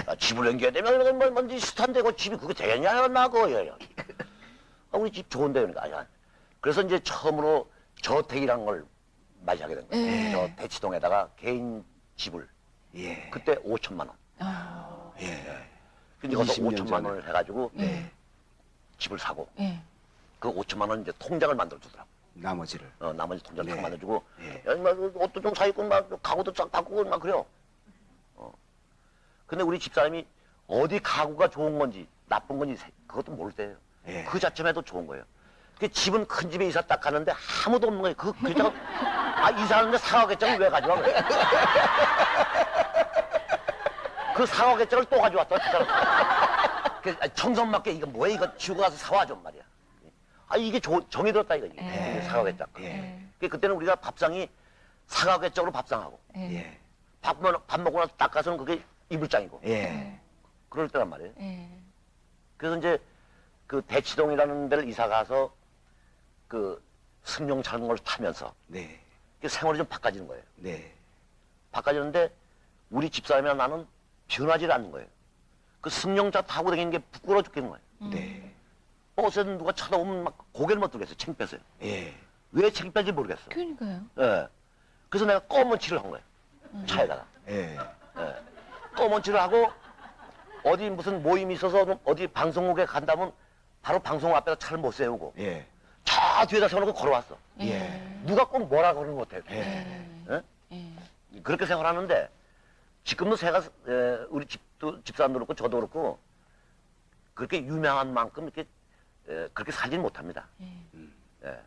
아, 집을 옮겨야 되면 뭔지 숱한데 그 집이 그게 되겠냐 나고 아, 우리 집 좋은데 그러니까 아니야. 그래서 이제 처음으로 저택이라는 걸 맞이하게 된 거예요. 저 대치동에다가 개인 집을 예. 그때 5천만 원. 예. 근데 거기서 20년 5천만 전에. 원을 해가지고 네. 집을 사고 예. 그 5천만 원 이제 통장을 만들어 주더라고. 나머지를. 나머지 통장을 네. 딱 만들어주고 예. 야, 막 옷도 좀 사입고 막 가구도 쫙 바꾸고 막 그래요. 근데 우리 집사람이 어디 가구가 좋은 건지 나쁜 건지 그것도 모를 때예요. 예. 그 자체만 해도 좋은 거예요. 그 집은 큰 집에 이사 딱 가는데 아무도 없는 거예요. 그 괴짜가 아 이사하는데 사과괴짝을 왜 가져와 그래? 그 사과괴짝을 또 가져왔다. 그 사람. 그 청선맞게 이거 뭐야 이거 지우고 가서 사와 좀 말이야. 아 이게 정이 들었다 이거지. 사과괴짝. 예. 그때는 우리가 밥상이 사과괴짝으로 밥상하고 예. 밥 먹고 나서 딱 가서는 그게 이불장이고 예. 그럴 때란 말이에요. 예. 그래서 이제 그 대치동이라는 데를 이사 가서 그 승용차라는 걸 타면서 네. 그 생활이 좀 바꿔지는 거예요. 네. 바꿔지는데 우리 집사람이나 나는 변하지 않는 거예요. 그 승용차 타고 다니는 게 부끄러워 죽겠는 거예요. 네. 버스에서 누가 쳐다보면 막 고개를 못 들겠어요. 창피해서요. 예. 왜 창피한지 모르겠어. 그러니까요. 예. 그래서 내가 검은 칠을 한 거예요. 차에다가. 예. 예. 검은 칠을 하고 어디 무슨 모임이 있어서 어디 방송국에 간다면 바로 방송국 앞에다 차를 못 세우고 예. 저 뒤에다 세워놓고 걸어왔어. 예. 누가 꼭 뭐라 그러는 것 같아요. 예. 예? 예. 그렇게 생활하는데 지금도 제가 우리 집사람도 그렇고 저도 그렇고 그렇게 유명한 만큼 이렇게 그렇게 살지는 못합니다. 예.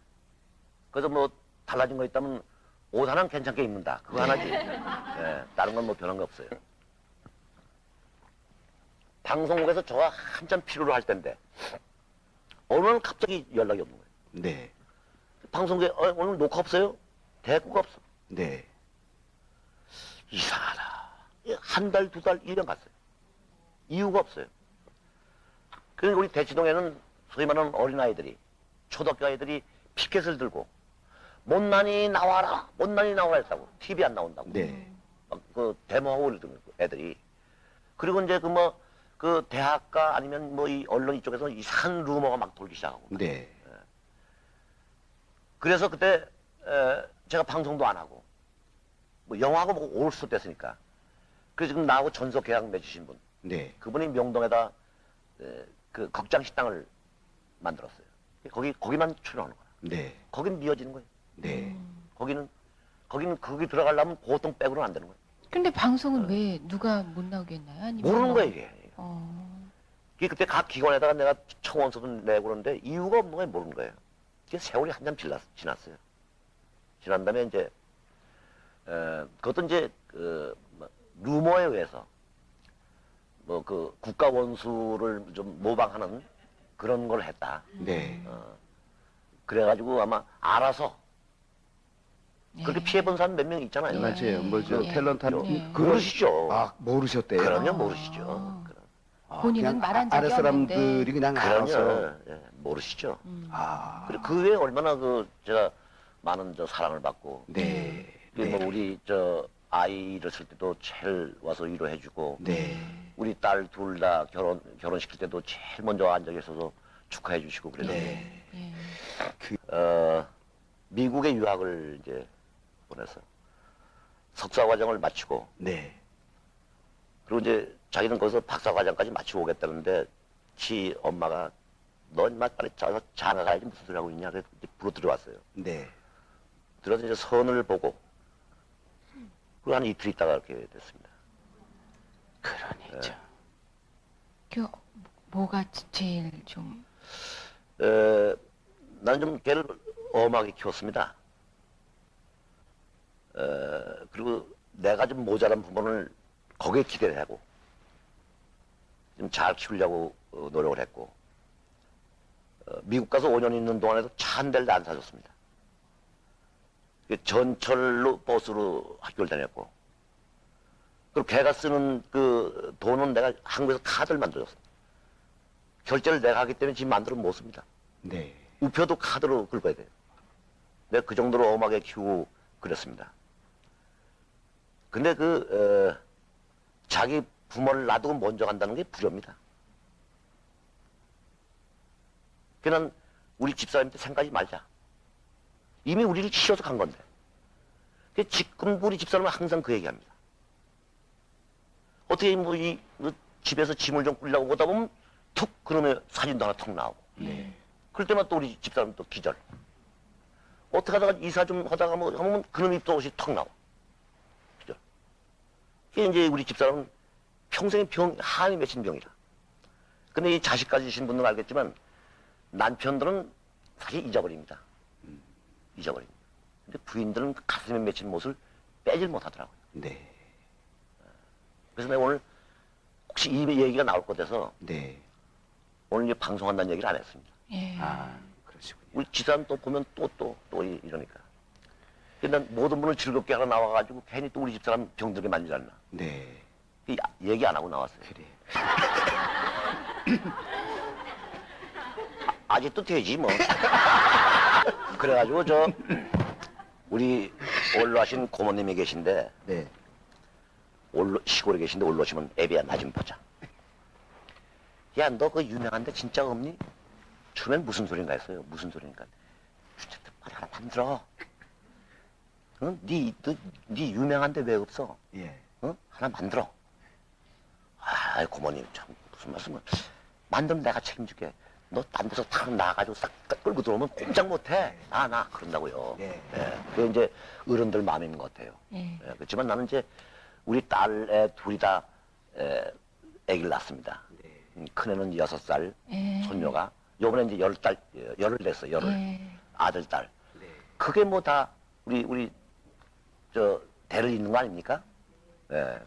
그래서 뭐 달라진 거 있다면 옷 하나는 괜찮게 입는다. 그거 하나지. 예. 다른 건 뭐 변한 거 없어요. 방송국에서 저가 한참 필요로 할 텐데 어느 날 갑자기 연락이 없는 거예요. 네. 방송국에 오늘 녹화 없어요? 대꾸가 없어. 네. 이상하다. 한 달, 두 달, 1년 갔어요. 이유가 없어요. 그러니까 우리 대치동에는 소위 말하는 어린아이들이, 초등학교 아이들이 피켓을 들고 못난이 나와라, 못난이 나와라 했다고. TV 안 나온다고. 네. 막 그 데모하고 그러던 애들이. 그리고 이제 그 대학가 아니면 뭐 이 언론 이쪽에서 이상한 루머가 막 돌기 시작하고. 네. 그래서 그때 제가 방송도 안 하고 뭐 영화하고 뭐 올 수도 됐으니까. 그래서 지금 나하고 전속 계약 맺으신 분. 네. 그분이 명동에다 그 극장 식당을 만들었어요. 거기만 출연하는 거야. 네. 거긴 미어지는 거예요. 네. 거기는 거기 들어가려면 보통 백으로는 안 되는 거예요. 근데 방송은 왜 누가 못 나오게 했나요? 아니면 모르는 뭐- 거예요 이게. 어. 이게 그때 각 기관에다가 내가 청원서도 내고 그러는데 이유가 없는 거예요. 모르는 거예요. 이게 세월이 한참 지났어요. 지난 다음에 이제 그것도 이제 루머에 의해서 뭐 그 국가 원수를 좀 모방하는 그런 걸 했다. 네. 그래가지고 아마 알아서 그렇게 예. 피해본 사람 몇 명 있잖아요. 예. 맞아요. 뭐저 예. 탤런트한 예. 모르시죠. 아, 모르셨대요. 그럼요, 아. 모르시죠. 아, 본인은 그냥 말한 적이 아래 사람들이 없는데. 그냥 알아서. 그럼요, 예, 모르시죠. 아, 그리고 그 외에 얼마나 그 제가 많은 저 사랑을 받고, 네. 그 뭐 우리 저 아이 잃었을 때도 제일 와서 위로해주고, 네. 우리 딸 둘 다 결혼시킬 때도 제일 먼저 앉아 계셔서 축하해주시고 그랬는데, 네. 예. 미국에 유학을 이제 보내서 석사 과정을 마치고, 네. 그리고 이제 자기는 거기서 박사 과정까지 마치고 오겠다는데, 지 엄마가 너 인마 빨리 장가 가야지 무슨 소리 하고 있냐 그래서 이제 부러 들어왔어요. 네. 들어서 이제 선을 보고, 그리고 한 이틀 있다가 이렇게 됐습니다. 그러니까. 그 뭐가 제일 좀 나는 좀 걔를 엄하게 키웠습니다. 그리고 내가 좀 모자란 부분을 거기에 기대를 하고, 좀 잘 키우려고 노력을 했고, 미국 가서 5년 있는 동안에도 차 한 대를 안 사줬습니다. 전철로 버스로 학교를 다녔고, 그리고 걔가 쓰는 그 돈은 내가 한국에서 카드를 만들어줬습니다. 결제를 내가 하기 때문에 지금 만들어 못 씁니다. 네. 우표도 카드로 긁어야 돼요. 내가 그 정도로 엄하게 키우고 그랬습니다. 근데 자기 부모를 놔두고 먼저 간다는 게 불효입니다. 그냥 우리 집사람한테 생각하지 말자. 이미 우리를 치셔서 간 건데. 지금 우리 집사람은 항상 그 얘기합니다. 어떻게 뭐 집에서 짐을 좀 꾸리려고 보다 보면 툭 그러면 사진도 하나 턱 나오고. 네. 그럴 때만 또 우리 집사람 또 기절. 어떻게 하다가 이사 좀 하다가 뭐 하면 그놈이 또 옷이 턱 나와. 기절. 이게 이제 우리 집사람은 평생의 한이 맺힌 병이라. 근데 이 자식 가지신 분들은 알겠지만 남편들은 사실 잊어버립니다. 잊어버립니다. 근데 부인들은 그 가슴에 맺힌 못을 빼질 못하더라고요. 네. 그래서 내가 오늘 혹시 이 얘기가 나올 것 같아서 네. 오늘 이제 방송한다는 얘기를 안 했습니다. 예. 아, 그러시군요. 우리 집사람 또 보면 또 이러니까. 근데 난 모든 분을 즐겁게 하러 나와가지고 괜히 또 우리 집사람 병들게 만들지 않나. 네. 얘기 안 하고 나왔어요. 그래. 아직도 되지 뭐. 그래가지고 우리 올라신 고모님이 계신데 네. 시골에 계신데 올라오시면 애비야 나 좀 보자. 야 너 그 유명한데 진짜 없니? 처음엔 무슨 소린가 했어요. 무슨 소리니까. 주택도 빨리 하나 만들어. 응? 네 유명한데 왜 없어? 예. 응? 하나 만들어. 아 고모님 참 무슨 말씀을. 만들면 내가 책임질게. 너 딴 데서 탁 나가지고 싹 끌고 들어오면 꼼짝 못해. 나 그런다고요. 예. 그게 이제 어른들 마음인 것 같아요. 예. 그렇지만 나는 이제 우리 딸 둘이 다 아기를 낳았습니다. 큰애는 6살 예. 손녀가 요번에 이제 열을 냈어. 열을. 예. 아들 딸. 네. 그게 뭐 다 우리 대를 잇는 거 아닙니까? 예.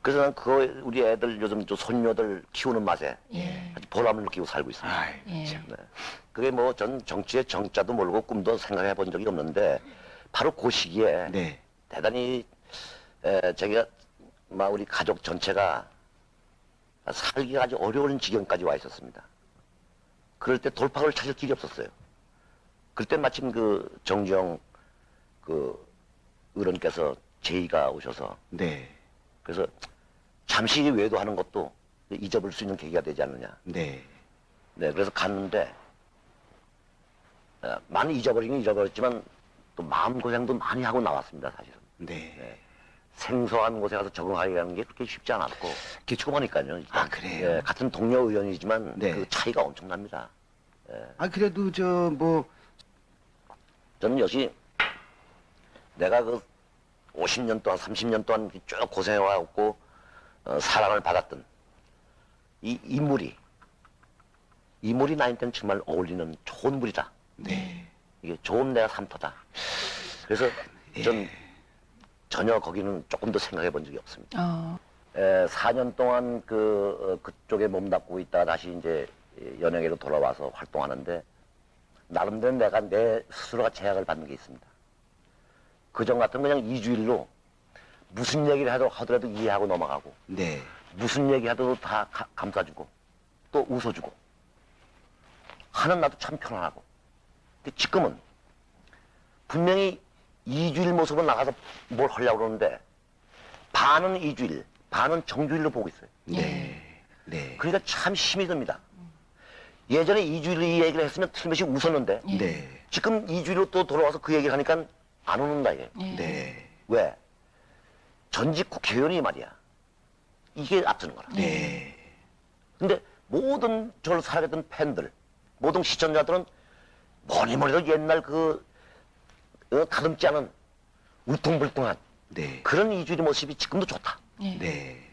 그래서 난 그거 우리 애들 요즘 저 손녀들 키우는 맛에 예. 아주 보람을 느끼고 살고 있습니다. 아이, 예. 참. 네. 그게 뭐 전 정치의 정자도 모르고 꿈도 생각해 본 적이 없는데 바로 그 시기에 네. 대단히 제가 막 우리 가족 전체가 살기가 아주 어려운 지경까지 와 있었습니다. 그럴 때 돌파구를 찾을 길이 없었어요. 그때 마침 그 정주영 그 어른께서 제의가 오셔서 네. 그래서 잠시 외도하는 것도 잊어버릴 수 있는 계기가 되지 않느냐. 네. 네, 그래서 갔는데 많이 잊어버리긴 잊어버렸지만 또 마음고생도 많이 하고 나왔습니다, 사실은. 네. 생소한 곳에 가서 적응하기라는 게 그렇게 쉽지 않았고 기초고 보니까요. 일단. 아, 그래요? 예, 같은 동료 의원이지만 네. 그 차이가 엄청납니다. 아, 그래도 저는 역시 내가 그 50년 동안 30년 동안 쭉 고생해왔고 사랑을 받았던 이 물이 나한테는 정말 어울리는 좋은 물이다. 네. 이게 좋은 내가 삼터다. 그래서 전 전혀 거기는 조금 더 생각해 본 적이 없습니다. 4년 동안 그쪽에 몸담고 있다가 다시 이제 연예계로 돌아와서 활동하는데 나름대로 내가 내 스스로가 제약을 받는 게 있습니다. 그전 같은 그냥 2주일로 무슨 얘기를 하더라도 이해하고 넘어가고 네. 무슨 얘기하더라도 다 감싸주고 또 웃어주고 하는 나도 참 편안하고. 근데 지금은 분명히 2주일 모습으로 나가서 뭘 하려고 그러는데 반은 2주일, 반은 정주일로 보고 있어요. 네. 네. 그러니까 참 힘이 듭니다. 예전에 2주일 이 얘기를 했으면 틀림없이 웃었는데 네. 지금 2주일로 또 돌아와서 그 얘기를 하니까 안 웃는다 얘. 네. 왜? 전직 국회의원이 말이야. 이게 앞서는 거라. 네. 근데 모든 저를 사랑했던 팬들, 모든 시청자들은 뭐니 해도 옛날 다듬지 않은 울퉁불퉁한 네. 그런 이주일의 모습이 지금도 좋다. 예. 네.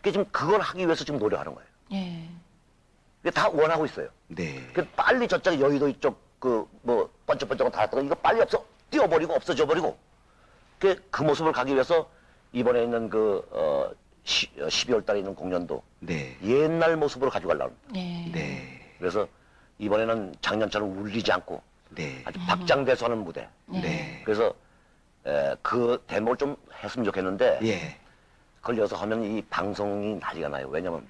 그러니까 지금 그걸 하기 위해서 지금 노력하는 거예요. 예. 이게 다 원하고 있어요. 네. 그 빨리 저쪽 여의도 이쪽 번쩍번쩍 닿았다가 이거 빨리 띄워버리고 없어져 버리고 그 모습을 가기 위해서 이번에 있는 12월 달에 있는 공연도 네. 옛날 모습으로 가지고 가려고 합니다. 예. 네. 그래서 이번에는 작년처럼 울리지 않고 네. 아주 박장대소하는 무대. 네. 그래서 그 대목을 좀 했으면 좋겠는데 예. 그걸 여기서 하면 이 방송이 난리가 나요. 왜냐면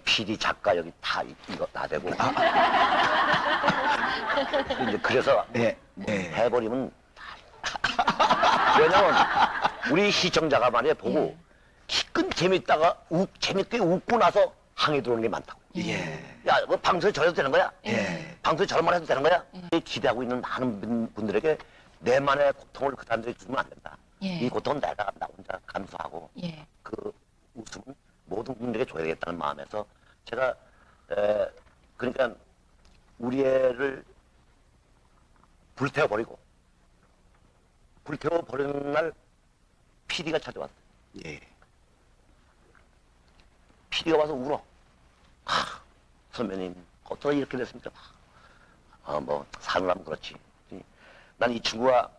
PD 작가 여기 다 이거 다 되고 이제 그래서 네. 네. 해버리면 왜냐면 우리 시청자가 말이야 보고 기껏 재밌다가 재밌게 웃고 나서 항의 들어오는 게 많다고. 예. 야, 뭐 방송에 저래도 되는 거야? 예. 방송에 저런 말 해도 되는 거야? 기대하고 있는 많은 분들에게 내만의 고통을 그 사람들이 주면 안 된다. 예. 이 고통은 나 혼자 감수하고 예. 그 웃음은 모든 분들에게 줘야 되겠다는 마음에서 제가 그러니까 우리 애를 불태워버리는 날 PD가 찾아왔어요. 예. PD가 와서 울어. 선배님 어쩌다 이렇게 됐습니까? 사느라면 그렇지. 난 이 친구가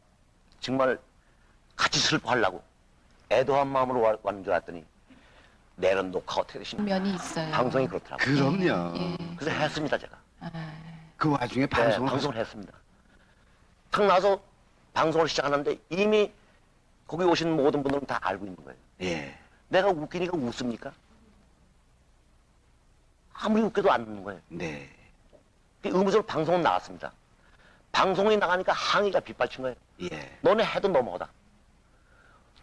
정말 같이 슬퍼하려고 애도한 마음으로 왔는 줄 알았더니 내는 녹화 어떻게 되십니까? 면이 있어요. 방송이 그렇더라고요. 그럼요. 예. 그래서 했습니다 제가. 그 와중에 네, 방송을 방송을 했습니다. 탁 나서 방송을 시작하는데 이미 거기 오신 모든 분들은 다 알고 있는 거예요. 예. 내가 웃기니까 웃습니까? 아무리 웃겨도 안 웃는 거예요. 네. 의무적으로 방송은 나갔습니다. 방송이 나가니까 항의가 빗발친 거예요. 예. 너네 해도 넘어가다.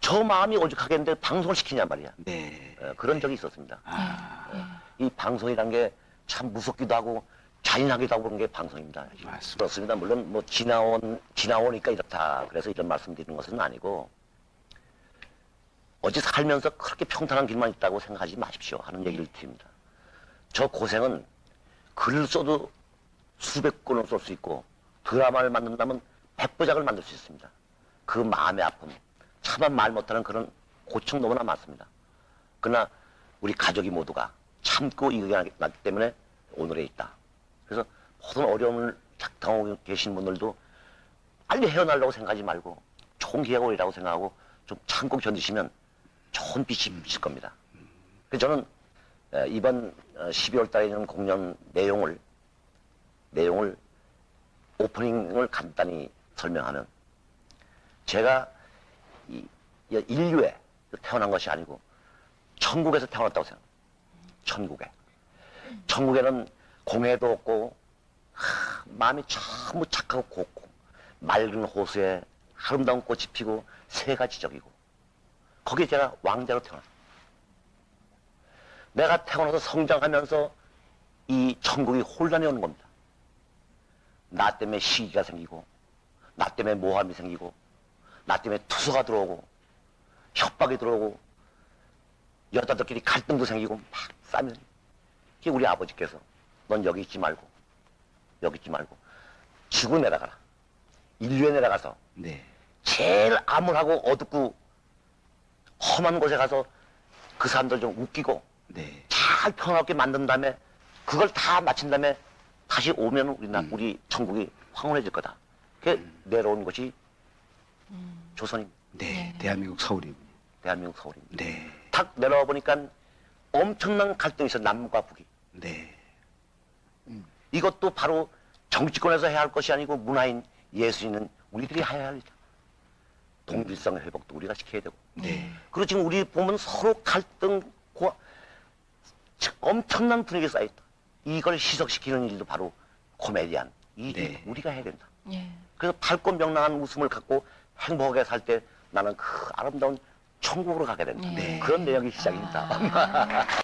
저 마음이 오죽하겠는데 방송을 시키냔 말이야. 네. 그런 적이 있었습니다. 아. 이 방송이란 게 참 무섭기도 하고 잔인하기도 하고 그런 게 방송입니다. 맞습니다. 그렇습니다. 물론 지나오니까 이렇다. 그래서 이런 말씀 드리는 것은 아니고 어찌 살면서 그렇게 평탄한 길만 있다고 생각하지 마십시오 하는 얘기를 드립니다. 저 고생은 글을 써도 수백 권을 쓸 수 있고 드라마를 만든다면 100부작을 만들 수 있습니다. 그 마음의 아픔, 차마 말 못하는 그런 고충 너무나 많습니다. 그러나 우리 가족이 모두가 참고 이겨내기 때문에 오늘에 있다. 그래서 모든 어려움을 당하고 계신 분들도 빨리 헤어나려고 생각하지 말고 좋은 기회가 오리라고 생각하고 좀 참고 견디시면 좋은 빛이 비칠 겁니다. 그래서 저는 이번 12월 달에 있는 공연 내용을 오프닝을 간단히 설명하면 제가 인류에 태어난 것이 아니고 천국에서 태어났다고 생각합니다. 천국에는 공해도 없고 마음이 전부 착하고 곱고 맑은 호수에 아름다운 꽃이 피고 새가 지적이고 거기에 제가 왕자로 태어났어요. 내가 태어나서 성장하면서 이 천국이 혼란이 오는 겁니다. 나 때문에 시기가 생기고 나 때문에 모함이 생기고 나 때문에 투서가 들어오고 협박이 들어오고 여자들끼리 갈등도 생기고 막 싸면 우리 아버지께서 넌 여기 있지 말고 지구에 내려가라. 인류에 내려가서 네. 제일 암울하고 어둡고 험한 곳에 가서 그 사람들 좀 웃기고 네. 잘 평화롭게 만든 다음에 그걸 다 마친 다음에 다시 오면 우리 천국이 황홀해질 거다. 그게 내려온 것이 조선입니다. 네. 대한민국 서울입니다. 대한민국 서울입니다. 네. 탁 내려와 보니까 엄청난 갈등이 있어, 남과 북이. 네. 이것도 바로 정치권에서 해야 할 것이 아니고 문화인, 예술인은 우리들이 해야 할 일이다. 동질성 회복도 우리가 시켜야 되고. 네. 그리고 지금 우리 보면 서로 갈등, 엄청난 분위기 쌓여있다. 이걸 희석시키는 일도 바로 코미디안. 이 네. 우리가 해야 된다. 예. 그래서 밝고 명랑한 웃음을 갖고 행복하게 살 때 나는 그 아름다운 천국으로 가게 된다. 네. 그런 내용이 시작입니다. 아.